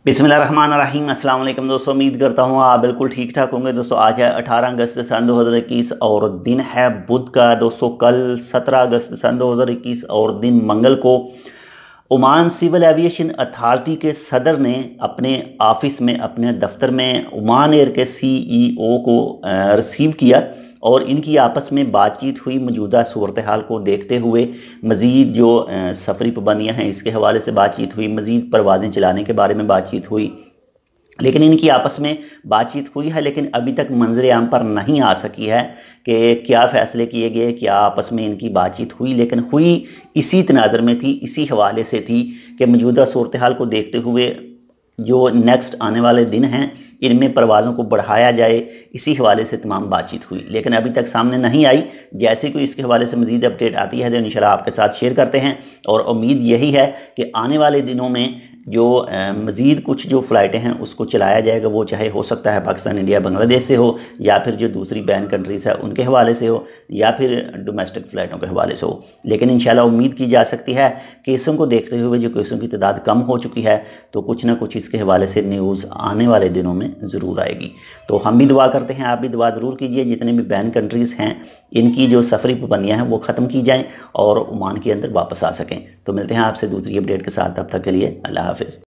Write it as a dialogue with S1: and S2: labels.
S1: बिस्मिल्लाहिर्रहमानिर्रहीम। अस्सलाम वालेकुम दोस्तों, उम्मीद करता हूँ आप बिल्कुल ठीक ठाक होंगे। दोस्तों आज है 18 अगस्त सन 2021 और दिन है बुध का। दोस्तों कल 17 अगस्त सन 2021 और दिन मंगल को ओमान सिविल एविएशन अथॉरिटी के सदर ने अपने ऑफिस में, अपने दफ्तर में ओमान एयर के सीईओ को रिसीव किया और इनकी आपस में बातचीत हुई। मौजूदा सूरत हाल को देखते हुए मज़ीद जो सफरी पाबंदियाँ हैं इसके हवाले से बातचीत हुई, मज़ीद परवाज़ें चलाने के बारे में बातचीत हुई। लेकिन इनकी आपस में बातचीत हुई है, लेकिन अभी तक मंजर आम पर नहीं आ सकी है कि क्या फ़ैसले किए गए, क्या आपस में इनकी बातचीत हुई। लेकिन हुई इसी तनाज़र में थी, इसी हवाले से थी कि मौजूदा सूरत हाल को देखते हुए जो नेक्स्ट आने वाले दिन हैं इनमें परवाज़ों को बढ़ाया जाए, इसी हवाले से तमाम बातचीत हुई। लेकिन अभी तक सामने नहीं आई। जैसे कोई इसके हवाले से मज़ीद अपडेट आती है तो इंशाल्लाह आपके साथ शेयर करते हैं। और उम्मीद यही है कि आने वाले दिनों में जो मज़ीद कुछ जो फ़्लाइटें हैं उसको चलाया जाएगा, वो चाहे हो सकता है पाकिस्तान, इंडिया, बांग्लादेश से हो, या फिर जो दूसरी बैन कंट्रीज़ है उनके हवाले से हो, या फिर डोमेस्टिक फ़्लाइटों के हवाले से हो। लेकिन इंशाल्लाह उम्मीद की जा सकती है केसों को देखते हुए जो केसों की तादाद कम हो चुकी है तो कुछ ना कुछ इसके हवाले से न्यूज़ आने वाले दिनों में ज़रूर आएगी। तो हम भी दुआ करते हैं, आप भी दुआ ज़रूर कीजिए जितने भी बैन कंट्रीज़ हैं इनकी जो सफरी पाबंदियाँ हैं वो ख़त्म की जाएँ और ओमान के अंदर वापस आ सकें। तो मिलते हैं आपसे दूसरी अपडेट के साथ, तब तक के लिए अल्लाह हाफ़िज़।